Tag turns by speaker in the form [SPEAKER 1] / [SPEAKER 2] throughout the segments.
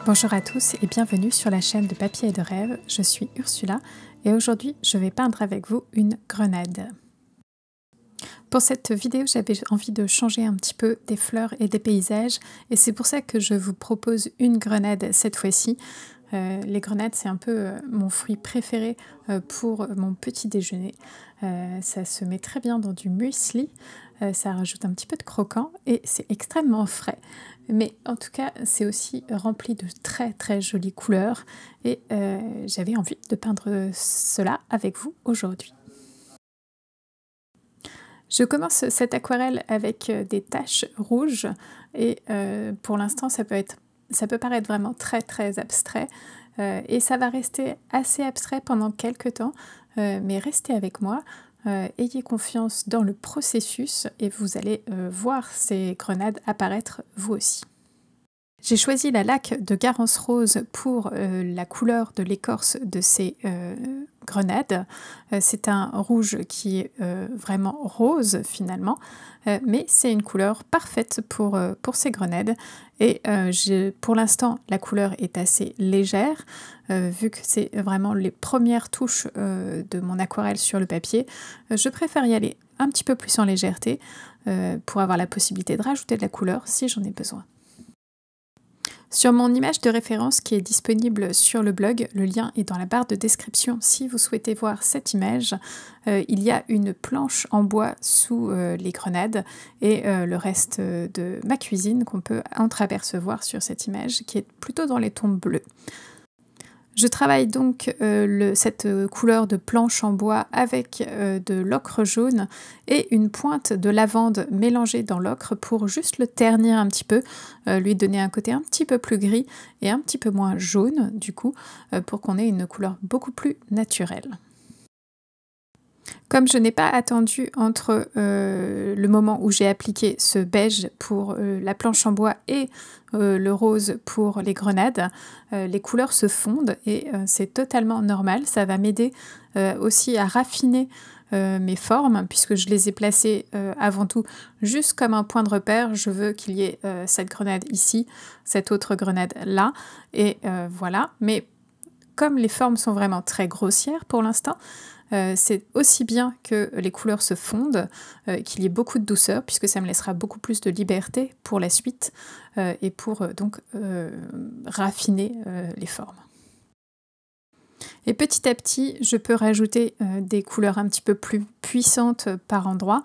[SPEAKER 1] Bonjour à tous et bienvenue sur la chaîne de Papier et de Rêve. Je suis Ursula et aujourd'hui je vais peindre avec vous une grenade. Pour cette vidéo, j'avais envie de changer un petit peu des fleurs et des paysages et c'est pour ça que je vous propose une grenade cette fois-ci. Les grenades, c'est un peu mon fruit préféré pour mon petit déjeuner. Ça se met très bien dans du muesli, ça rajoute un petit peu de croquant et c'est extrêmement frais. Mais en tout cas, c'est aussi rempli de très très jolies couleurs et j'avais envie de peindre cela avec vous aujourd'hui. Je commence cette aquarelle avec des taches rouges et pour l'instant ça peut paraître vraiment très très abstrait et ça va rester assez abstrait pendant quelques temps, mais restez avec moi, ayez confiance dans le processus et vous allez voir ces grenades apparaître vous aussi. J'ai choisi la laque de Garance Rose pour la couleur de l'écorce de ces grenades. C'est un rouge qui est vraiment rose finalement, mais c'est une couleur parfaite pour ces grenades. Et pour l'instant, la couleur est assez légère, vu que c'est vraiment les premières touches de mon aquarelle sur le papier. Je préfère y aller un petit peu plus en légèreté pour avoir la possibilité de rajouter de la couleur si j'en ai besoin. Sur mon image de référence qui est disponible sur le blog, le lien est dans la barre de description si vous souhaitez voir cette image. Il y a une planche en bois sous les grenades et le reste de ma cuisine qu'on peut entreapercevoir sur cette image qui est plutôt dans les tons bleus. Je travaille donc cette couleur de planche en bois avec de l'ocre jaune et une pointe de lavande mélangée dans l'ocre pour juste le ternir un petit peu, lui donner un côté un petit peu plus gris et un petit peu moins jaune du coup, pour qu'on ait une couleur beaucoup plus naturelle. Comme je n'ai pas attendu entre le moment où j'ai appliqué ce beige pour la planche en bois et le rose pour les grenades, les couleurs se fondent et c'est totalement normal. Ça va m'aider aussi à raffiner mes formes puisque je les ai placées avant tout juste comme un point de repère. Je veux qu'il y ait cette grenade ici, cette autre grenade là et voilà. Mais comme les formes sont vraiment très grossières pour l'instant, c'est aussi bien que les couleurs se fondent, qu'il y ait beaucoup de douceur, puisque ça me laissera beaucoup plus de liberté pour la suite et pour donc raffiner les formes. Et petit à petit, je peux rajouter des couleurs un petit peu plus puissantes par endroit,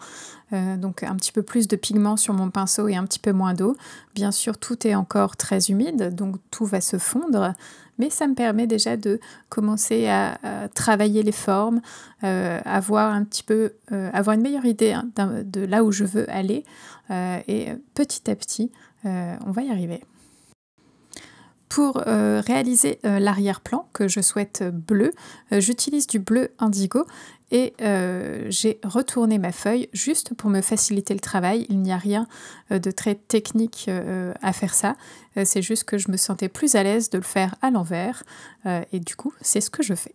[SPEAKER 1] donc un petit peu plus de pigments sur mon pinceau et un petit peu moins d'eau. Bien sûr, tout est encore très humide, donc tout va se fondre, mais ça me permet déjà de commencer à travailler les formes, avoir une meilleure idée de là où je veux aller, et petit à petit, on va y arriver. Pour réaliser l'arrière-plan que je souhaite bleu, j'utilise du bleu indigo et j'ai retourné ma feuille juste pour me faciliter le travail. Il n'y a rien de très technique à faire ça, c'est juste que je me sentais plus à l'aise de le faire à l'envers et du coup c'est ce que je fais.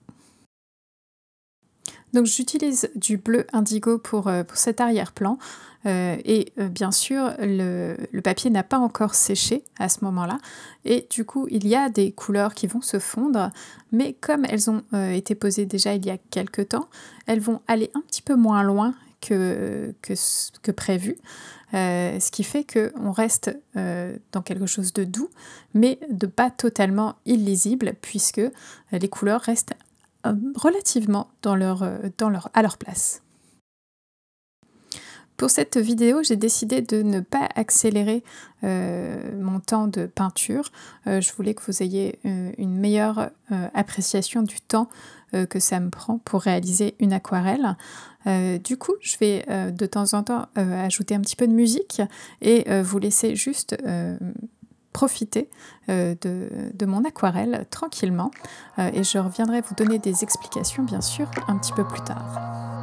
[SPEAKER 1] Donc j'utilise du bleu indigo pour cet arrière-plan et bien sûr le papier n'a pas encore séché à ce moment-là et du coup il y a des couleurs qui vont se fondre, mais comme elles ont été posées déjà il y a quelques temps, elles vont aller un petit peu moins loin que prévu, ce qui fait qu'on reste dans quelque chose de doux mais de pas totalement illisible puisque les couleurs restent relativement à leur place. Pour cette vidéo, j'ai décidé de ne pas accélérer mon temps de peinture. Je voulais que vous ayez une meilleure appréciation du temps que ça me prend pour réaliser une aquarelle. Du coup, je vais de temps en temps ajouter un petit peu de musique et vous laisser juste profiter de mon aquarelle tranquillement et je reviendrai vous donner des explications bien sûr un petit peu plus tard.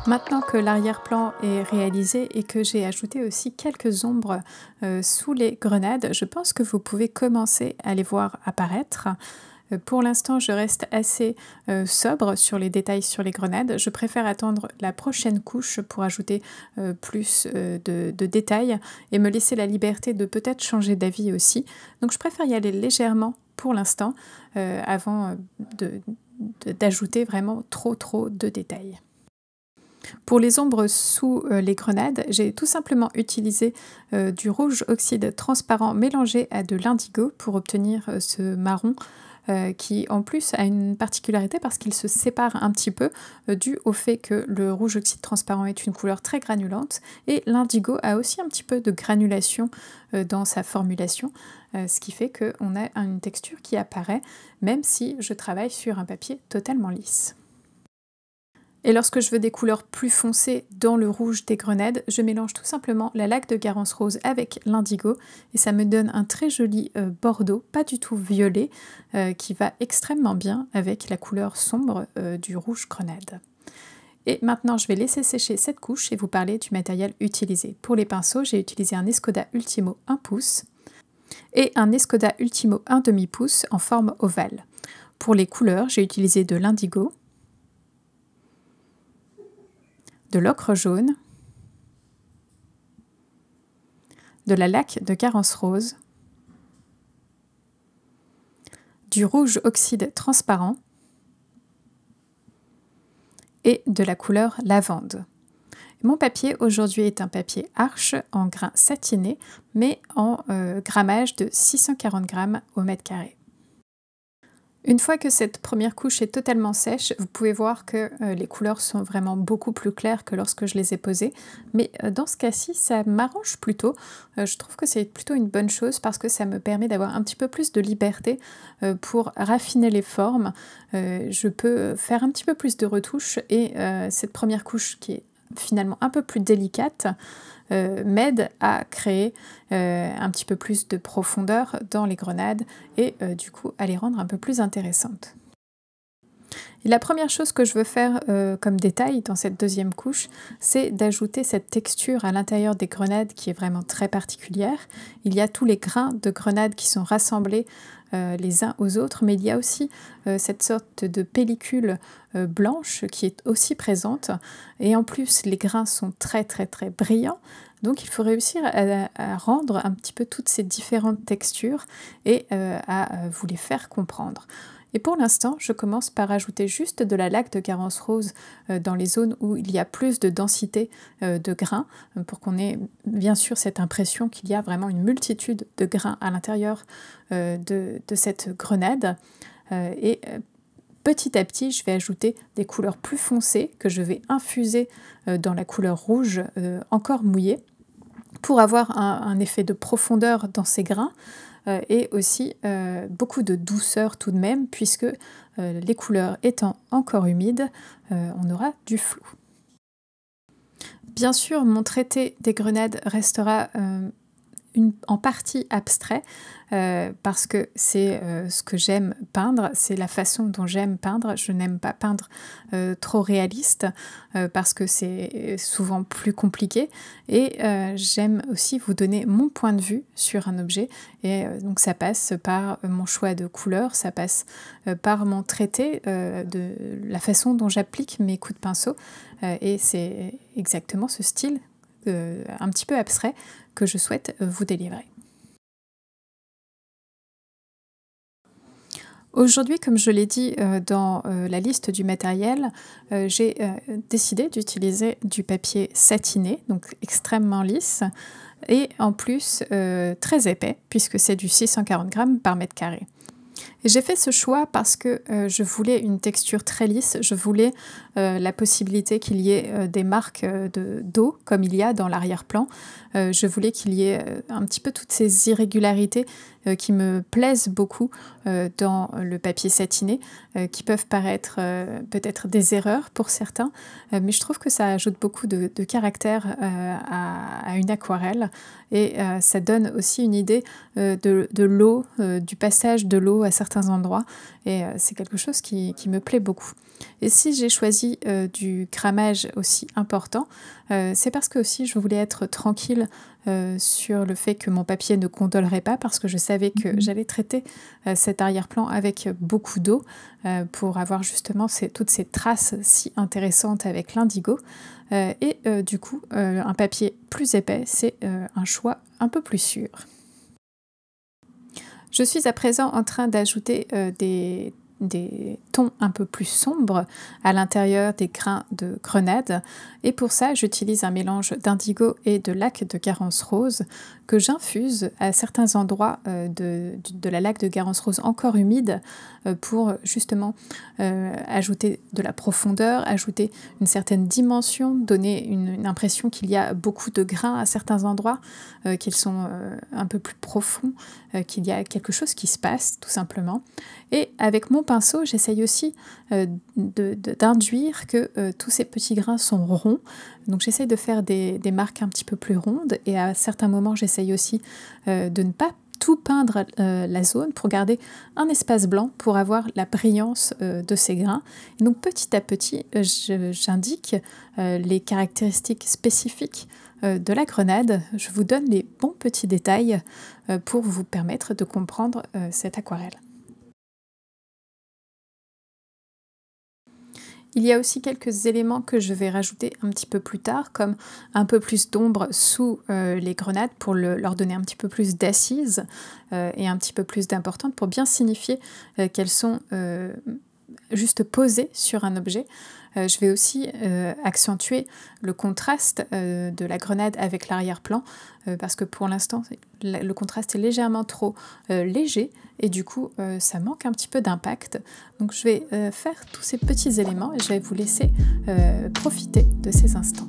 [SPEAKER 1] Maintenant que l'arrière-plan est réalisé et que j'ai ajouté aussi quelques ombres sous les grenades, je pense que vous pouvez commencer à les voir apparaître. Pour l'instant, je reste assez sobre sur les détails sur les grenades. Je préfère attendre la prochaine couche pour ajouter plus de détails et me laisser la liberté de peut-être changer d'avis aussi. Donc je préfère y aller légèrement pour l'instant avant d'ajouter vraiment trop de détails. Pour les ombres sous les grenades, j'ai tout simplement utilisé du rouge oxyde transparent mélangé à de l'indigo pour obtenir ce marron qui en plus a une particularité parce qu'il se sépare un petit peu dû au fait que le rouge oxyde transparent est une couleur très granulante et l'indigo a aussi un petit peu de granulation dans sa formulation, ce qui fait qu'on a une texture qui apparaît même si je travaille sur un papier totalement lisse. Et lorsque je veux des couleurs plus foncées dans le rouge des grenades, je mélange tout simplement la laque de Garance rose avec l'indigo et ça me donne un très joli bordeaux, pas du tout violet, qui va extrêmement bien avec la couleur sombre du rouge grenade. Et maintenant, je vais laisser sécher cette couche et vous parler du matériel utilisé. Pour les pinceaux, j'ai utilisé un Escoda Ultimo 1 pouce et un Escoda Ultimo 1/2 pouce en forme ovale. Pour les couleurs, j'ai utilisé de l'indigo, de l'ocre jaune, de la laque de Garance rose, du rouge oxyde transparent et de la couleur lavande. Mon papier aujourd'hui est un papier Arches en grain satiné mais en grammage de 640 grammes au mètre carré. Une fois que cette première couche est totalement sèche, vous pouvez voir que les couleurs sont vraiment beaucoup plus claires que lorsque je les ai posées. Mais dans ce cas-ci, ça m'arrange plutôt. Je trouve que c'est plutôt une bonne chose parce que ça me permet d'avoir un petit peu plus de liberté pour raffiner les formes. Je peux faire un petit peu plus de retouches et cette première couche qui est finalement un peu plus délicate m'aide à créer un petit peu plus de profondeur dans les grenades et du coup à les rendre un peu plus intéressantes. Et la première chose que je veux faire comme détail dans cette deuxième couche, c'est d'ajouter cette texture à l'intérieur des grenades qui est vraiment très particulière. Il y a tous les grains de grenades qui sont rassemblés les uns aux autres, mais il y a aussi cette sorte de pellicule blanche qui est aussi présente. Et en plus, les grains sont très brillants. Donc il faut réussir à rendre un petit peu toutes ces différentes textures et à vous les faire comprendre. Et pour l'instant, je commence par ajouter juste de la laque de Garance rose dans les zones où il y a plus de densité de grains, pour qu'on ait bien sûr cette impression qu'il y a vraiment une multitude de grains à l'intérieur de cette grenade. Petit à petit, je vais ajouter des couleurs plus foncées que je vais infuser dans la couleur rouge encore mouillée pour avoir un effet de profondeur dans ces grains et aussi beaucoup de douceur tout de même puisque les couleurs étant encore humides, on aura du flou. Bien sûr, mon traité des grenades restera en partie abstrait parce que c'est ce que j'aime peindre, c'est la façon dont j'aime peindre. Je n'aime pas peindre trop réaliste parce que c'est souvent plus compliqué et j'aime aussi vous donner mon point de vue sur un objet et donc ça passe par mon choix de couleurs, ça passe par mon traité de la façon dont j'applique mes coups de pinceau et c'est exactement ce style un petit peu abstrait que je souhaite vous délivrer. Aujourd'hui, comme je l'ai dit dans la liste du matériel, j'ai décidé d'utiliser du papier satiné, donc extrêmement lisse, et en plus très épais, puisque c'est du 640 grammes par mètre carré. Et j'ai fait ce choix parce que je voulais une texture très lisse, je voulais la possibilité qu'il y ait des marques d'eau, comme il y a dans l'arrière-plan. Je voulais qu'il y ait un petit peu toutes ces irrégularités qui me plaisent beaucoup dans le papier satiné, qui peuvent paraître peut-être des erreurs pour certains, mais je trouve que ça ajoute beaucoup de caractère à une aquarelle et ça donne aussi une idée de l'eau, du passage de l'eau à certains endroits et c'est quelque chose qui me plaît beaucoup. Et si j'ai choisi du grammage aussi important, c'est parce que aussi je voulais être tranquille sur le fait que mon papier ne gondolerait pas parce que je savais que j'allais traiter cet arrière-plan avec beaucoup d'eau pour avoir justement toutes ces traces si intéressantes avec l'indigo. Et du coup, un papier plus épais, c'est un choix un peu plus sûr. Je suis à présent en train d'ajouter des tons un peu plus sombres à l'intérieur des grains de grenade et pour ça j'utilise un mélange d'indigo et de laque de Garance rose que j'infuse à certains endroits de la laque de Garance rose encore humide pour justement ajouter de la profondeur, ajouter une certaine dimension, donner une impression qu'il y a beaucoup de grains à certains endroits, qu'ils sont un peu plus profonds, qu'il y a quelque chose qui se passe tout simplement. Et avec mon pinceau, j'essaye aussi d'induire que tous ces petits grains sont ronds. Donc j'essaye de faire des marques un petit peu plus rondes et à certains moments j'essaye aussi de ne pas tout peindre la zone pour garder un espace blanc pour avoir la brillance de ces grains. Et donc petit à petit, j'indique les caractéristiques spécifiques de la grenade. Je vous donne les bons petits détails pour vous permettre de comprendre cette aquarelle. Il y a aussi quelques éléments que je vais rajouter un petit peu plus tard, comme un peu plus d'ombre sous les grenades pour leur donner un petit peu plus d'assise et un petit peu plus d'importance pour bien signifier qu'elles sont juste posées sur un objet. Je vais aussi accentuer le contraste de la grenade avec l'arrière-plan parce que pour l'instant le contraste est légèrement trop léger et du coup ça manque un petit peu d'impact. Donc je vais faire tous ces petits éléments et je vais vous laisser profiter de ces instants.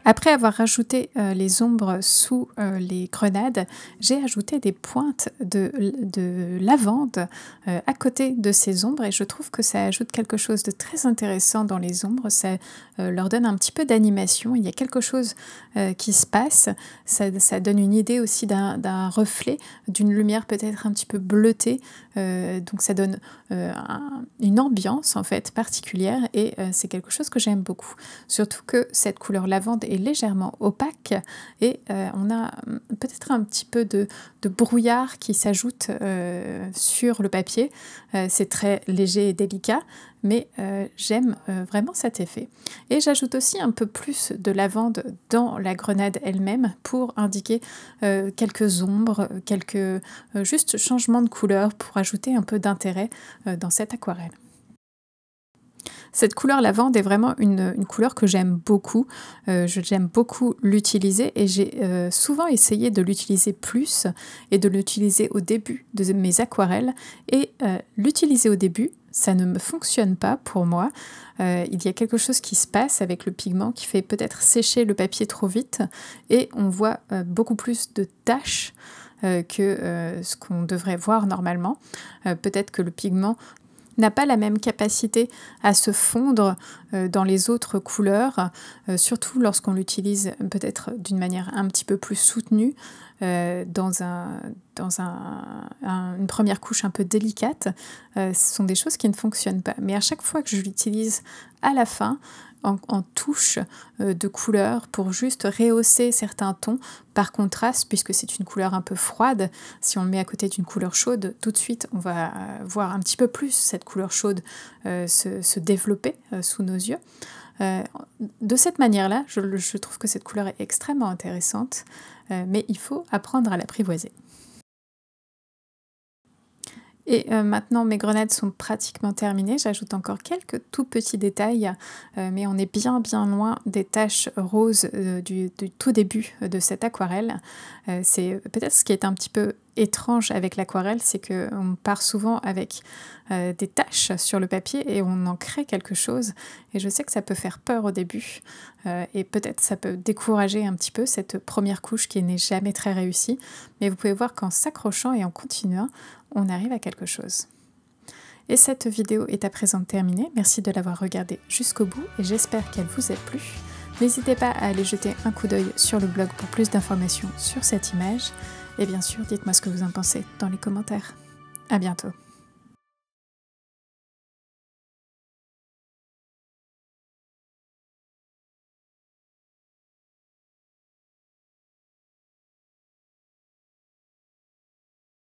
[SPEAKER 1] Après avoir rajouté les ombres sous les grenades, j'ai ajouté des pointes de lavande à côté de ces ombres et je trouve que ça ajoute quelque chose de très intéressant dans les ombres, ça leur donne un petit peu d'animation, il y a quelque chose qui se passe, ça donne une idée aussi d'un reflet, d'une lumière peut-être un petit peu bleutée, donc ça donne une ambiance en fait particulière et c'est quelque chose que j'aime beaucoup. Surtout que cette couleur lavande est légèrement opaque et on a peut-être un petit peu de brouillard qui s'ajoute sur le papier. C'est très léger et délicat, mais j'aime vraiment cet effet. Et j'ajoute aussi un peu plus de lavande dans la grenade elle-même pour indiquer quelques ombres, quelques juste changements de couleur pour ajouter un peu d'intérêt dans cette aquarelle. Cette couleur lavande est vraiment une couleur que j'aime beaucoup. J'aime beaucoup l'utiliser et j'ai souvent essayé de l'utiliser plus et de l'utiliser au début de mes aquarelles. Et l'utiliser au début, ça ne me fonctionne pas pour moi. Il y a quelque chose qui se passe avec le pigment qui fait peut-être sécher le papier trop vite et on voit beaucoup plus de taches que ce qu'on devrait voir normalement. Peut-être que le pigment n'a pas la même capacité à se fondre dans les autres couleurs, surtout lorsqu'on l'utilise peut-être d'une manière un petit peu plus soutenue, dans une première couche un peu délicate. Ce sont des choses qui ne fonctionnent pas. Mais à chaque fois que je l'utilise à la fin, en touche de couleur pour juste rehausser certains tons par contraste, puisque c'est une couleur un peu froide. Si on le met à côté d'une couleur chaude, tout de suite on va voir un petit peu plus cette couleur chaude se développer sous nos yeux. De cette manière-là, je trouve que cette couleur est extrêmement intéressante, mais il faut apprendre à l'apprivoiser. Et maintenant, mes grenades sont pratiquement terminées. J'ajoute encore quelques tout petits détails, mais on est bien loin des taches roses du tout début de cette aquarelle. C'est peut-être ce qui est un petit peu étrange avec l'aquarelle, c'est qu'on part souvent avec des taches sur le papier et on en crée quelque chose. Et je sais que ça peut faire peur au début et peut-être ça peut décourager un petit peu cette première couche qui n'est jamais très réussie. Mais vous pouvez voir qu'en s'accrochant et en continuant, on arrive à quelque chose. Et cette vidéo est à présent terminée. Merci de l'avoir regardée jusqu'au bout et j'espère qu'elle vous a plu. N'hésitez pas à aller jeter un coup d'œil sur le blog pour plus d'informations sur cette image. Et bien sûr, dites-moi ce que vous en pensez dans les commentaires. À bientôt.